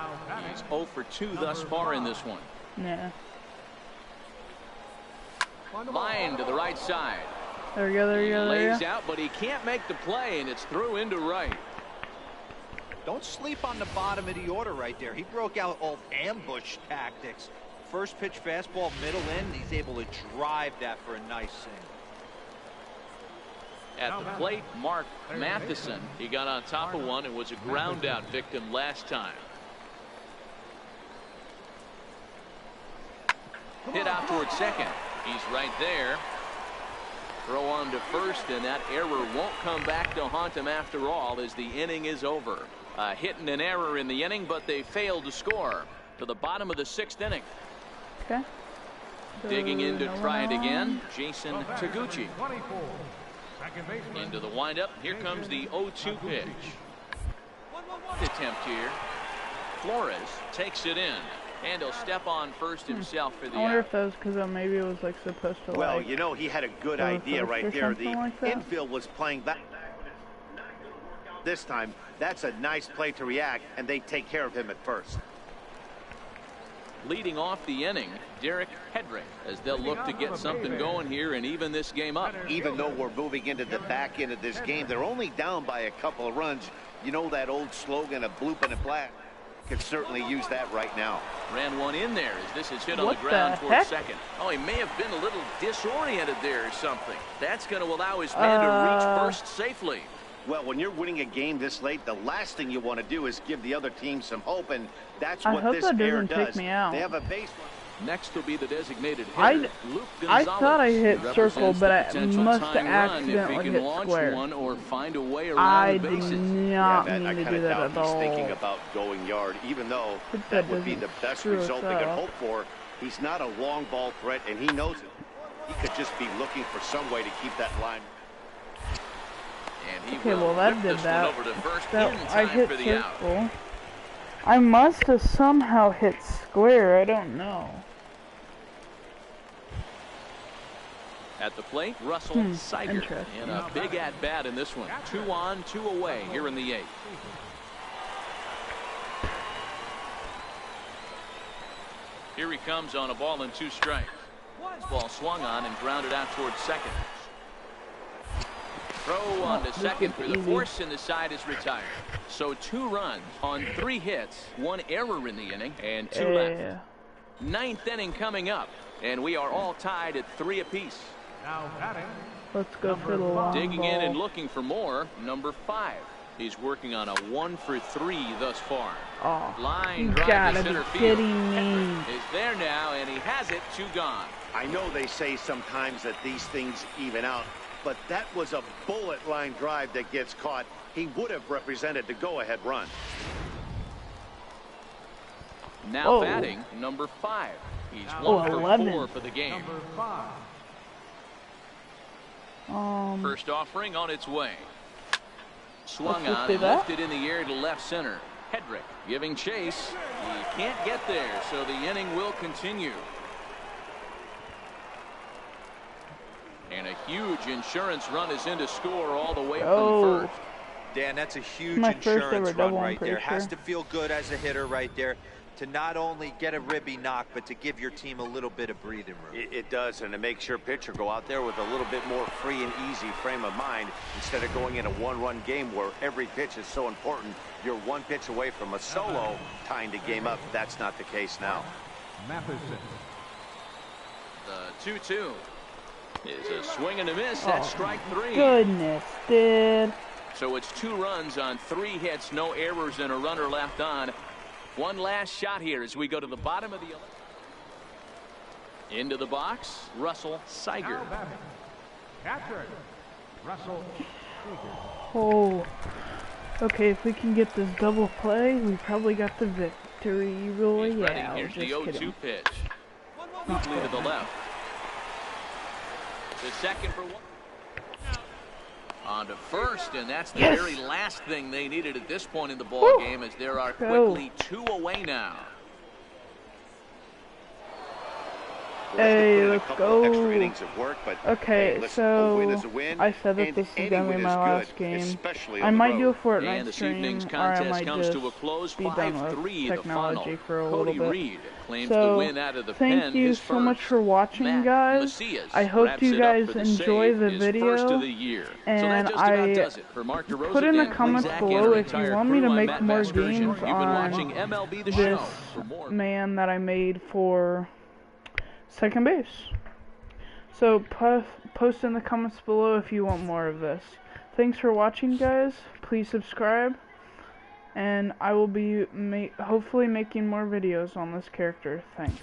Speaker 3: He's 0 for 2 thus far in this one.
Speaker 1: Yeah.
Speaker 3: Line to the right side.
Speaker 1: There we go, there we go, there we
Speaker 3: Lays
Speaker 1: go.
Speaker 3: out, but he can't make the play, and it's through into right.
Speaker 7: Don't sleep on the bottom of the order right there. He broke out all ambush tactics. First pitch fastball, middle in. He's able to drive that for a nice single.
Speaker 3: At the plate, Mark Matheson. He got on top of one and was a ground out victim last time. Hit out towards second. He's right there. Throw on to first, and that error won't come back to haunt him after all, as the inning is over. A hit and an error in the inning, but they failed to score. To the bottom of the 6th inning.
Speaker 1: Okay.
Speaker 3: Digging in to try it again, Jason Taguchi.
Speaker 5: 24. Second baseman.
Speaker 3: Into the windup. Here comes the 0-2 pitch. Attempt here. Flores takes it in, and he'll step on first himself for the
Speaker 1: I wonder
Speaker 3: out.
Speaker 1: if that was because maybe it was like supposed to.
Speaker 4: Well,
Speaker 1: like,
Speaker 4: you know, he had a good
Speaker 1: go
Speaker 4: idea
Speaker 1: first
Speaker 4: right
Speaker 1: or
Speaker 4: there. The
Speaker 1: something like that?
Speaker 4: infield was playing back. This time, that's a nice play to react, and they take care of him at first.
Speaker 3: Leading off the inning, Derek Hedrick, as they'll look to get something going here and even this game up.
Speaker 4: Even though we're moving into the back end of this game, they're only down by a couple of runs. You know that old slogan of bloop and a black. Could certainly use that right now.
Speaker 3: Ran one in there as this is hit on
Speaker 1: What
Speaker 3: the ground
Speaker 1: the
Speaker 3: towards
Speaker 1: heck?
Speaker 3: second. Oh, he may have been a little disoriented there or something. That's going to allow his man to reach first safely.
Speaker 4: Well, when you're winning a game this late, the last thing you want to do is give the other team some hope, and that's
Speaker 1: I
Speaker 4: what
Speaker 1: hope
Speaker 4: this
Speaker 1: that
Speaker 4: error
Speaker 1: doesn't take
Speaker 4: does.
Speaker 1: me out.
Speaker 4: They have a base.
Speaker 3: Next will be the designated
Speaker 1: I
Speaker 3: hitter, Luke
Speaker 1: I
Speaker 3: Gonzalez.
Speaker 1: thought I hit
Speaker 3: He
Speaker 1: circle,
Speaker 3: represents
Speaker 1: but
Speaker 3: the
Speaker 1: I
Speaker 3: potential
Speaker 1: must
Speaker 3: tying run if he
Speaker 1: accidentally
Speaker 3: can
Speaker 1: hit
Speaker 3: launch
Speaker 1: square.
Speaker 3: one or find a way around
Speaker 1: I
Speaker 3: the
Speaker 1: did
Speaker 3: bases.
Speaker 1: not
Speaker 4: I
Speaker 1: mean to
Speaker 4: kind
Speaker 1: do
Speaker 4: of
Speaker 1: that
Speaker 4: doubt
Speaker 1: at
Speaker 4: he's
Speaker 1: all.
Speaker 4: thinking about going yard, even though
Speaker 1: Hope
Speaker 4: that
Speaker 1: that
Speaker 4: would be
Speaker 1: doesn't
Speaker 4: the best
Speaker 1: screw us
Speaker 4: result they could
Speaker 1: up.
Speaker 4: hope for. He's not a long ball threat, and he knows it. He could just be looking for some way to keep that line.
Speaker 3: And he
Speaker 1: Okay,
Speaker 3: will
Speaker 1: well that
Speaker 3: whip
Speaker 1: did
Speaker 3: this
Speaker 1: that.
Speaker 3: one over to first
Speaker 1: That
Speaker 3: in
Speaker 1: I
Speaker 3: time
Speaker 1: hit
Speaker 3: for the out.
Speaker 1: circle. I must have somehow hit square. I don't know.
Speaker 3: At the plate, Russell Siger.
Speaker 1: interesting.
Speaker 3: And a big at-bat in this one. 2 on, 2 away here in the 8th. Here he comes on a ball and 2 strikes. Ball swung on and grounded out towards second. Throw on to
Speaker 1: this
Speaker 3: second
Speaker 1: is
Speaker 3: for the
Speaker 1: easy.
Speaker 3: force, and the side is retired. So 2 runs on 3 hits, 1 error in the inning, and 2 left.
Speaker 1: Yeah.
Speaker 3: 9th inning coming up, and we are all tied at 3 apiece.
Speaker 5: Now batting.
Speaker 1: Let's go for the long
Speaker 3: Digging in and
Speaker 1: ball.
Speaker 3: looking for more, number 5. He's working on a 1 for 3 thus far.
Speaker 1: Oh,
Speaker 3: Line
Speaker 1: you
Speaker 3: drive
Speaker 1: gotta
Speaker 3: to
Speaker 1: be
Speaker 3: center field.
Speaker 1: kidding me.
Speaker 3: Is there now, and he has it. 2 gone.
Speaker 4: I know they say sometimes that these things even out, but that was a bullet line drive that gets caught. He would have represented the go-ahead run.
Speaker 3: Now
Speaker 1: Oh.
Speaker 3: batting, number 5. He's
Speaker 5: Oh,
Speaker 3: 1 for
Speaker 1: 11.
Speaker 3: 4 for the game.
Speaker 5: Number 5.
Speaker 3: First offering on its way. Swung
Speaker 1: Let's just
Speaker 3: on
Speaker 1: do
Speaker 3: and
Speaker 1: that.
Speaker 3: lifted in the air to left center. Hedrick giving chase. He can't get there, so the inning will continue. And a huge insurance run is in to score all the way
Speaker 1: Oh.
Speaker 3: from first.
Speaker 7: Dan, that's a huge
Speaker 1: My first
Speaker 7: insurance
Speaker 1: ever
Speaker 7: run
Speaker 1: double, I'm
Speaker 7: right there.
Speaker 1: pretty
Speaker 7: Has
Speaker 1: sure.
Speaker 7: to feel good as a hitter right there to not only get a ribby knock, but to give your team a little bit of breathing room.
Speaker 4: It does, and it makes your pitcher go out there with a little bit more free and easy frame of mind instead of going in a 1-run game where every pitch is so important. You're 1 pitch away from a solo tying the game up. That's not the case now.
Speaker 5: Matheson.
Speaker 3: The 2-2 is a swing and a miss. That's strike 3.
Speaker 1: Goodness, dude.
Speaker 3: So it's 2 runs on 3 hits, no errors, and a runner left on. One last shot here as we go to the bottom of the 11th. Into the box, Russell Siger.
Speaker 5: Now batting. Catcher. Russell Seeger.
Speaker 1: Oh. Okay, if we can get this double play, we probably got the victory
Speaker 3: He's
Speaker 1: royale.
Speaker 3: ready. Here's the
Speaker 1: Just
Speaker 3: 0-2
Speaker 1: kidding.
Speaker 3: pitch. Deeply to the left. The second for 1. On to first, and that's the
Speaker 1: Yes!
Speaker 3: very last thing they needed at this point in the ball
Speaker 1: Woo!
Speaker 3: game, as there are
Speaker 1: Go.
Speaker 3: quickly 2 away now.
Speaker 1: Hey,
Speaker 4: Put in a
Speaker 1: let's
Speaker 4: couple extra
Speaker 1: go.
Speaker 4: innings of work, but
Speaker 1: Okay,
Speaker 4: hey, listen, a win
Speaker 1: so
Speaker 4: is a win,
Speaker 1: I said that
Speaker 4: and
Speaker 1: this is
Speaker 4: any
Speaker 1: gonna be
Speaker 4: win
Speaker 1: my
Speaker 4: is
Speaker 1: last
Speaker 4: good,
Speaker 1: game.
Speaker 4: especially
Speaker 1: I
Speaker 4: on the
Speaker 1: might do a
Speaker 4: road.
Speaker 1: Fortnite
Speaker 3: And this
Speaker 1: stream,
Speaker 3: evening's
Speaker 1: or I
Speaker 3: contest
Speaker 1: might
Speaker 3: comes
Speaker 1: just
Speaker 3: to a close.
Speaker 1: be done with
Speaker 3: 5-3 the
Speaker 1: technology
Speaker 3: final.
Speaker 1: for a
Speaker 3: Cody little bit.
Speaker 1: Reed
Speaker 3: Reed claims
Speaker 1: So,
Speaker 3: the win out of the
Speaker 1: thank
Speaker 3: pen,
Speaker 1: you
Speaker 3: his
Speaker 1: so much
Speaker 3: first.
Speaker 1: for watching,
Speaker 3: Matt
Speaker 1: guys.
Speaker 3: Macias
Speaker 1: I hope
Speaker 3: wraps
Speaker 1: you
Speaker 3: it up
Speaker 1: guys
Speaker 3: for the
Speaker 1: enjoy
Speaker 3: save,
Speaker 1: the
Speaker 3: his
Speaker 1: video,
Speaker 3: first of the year. So that
Speaker 1: and
Speaker 3: just about
Speaker 1: I
Speaker 3: does it for Mark DeRosa,
Speaker 1: put in the
Speaker 3: Dan
Speaker 1: comments
Speaker 3: Plesac,
Speaker 1: below
Speaker 3: and our
Speaker 1: if you
Speaker 3: entire
Speaker 1: want me
Speaker 3: crew.
Speaker 1: to
Speaker 3: I'm
Speaker 1: make
Speaker 3: Matt
Speaker 1: more
Speaker 3: Masterson.
Speaker 1: games
Speaker 3: You've been
Speaker 1: on
Speaker 3: watching MLB The
Speaker 1: this
Speaker 3: Show. For more
Speaker 1: man that I made for second base. So post in the comments below if you want more of this. Thanks for watching, guys. Please subscribe, and I will be hopefully making more videos on this character. Thanks.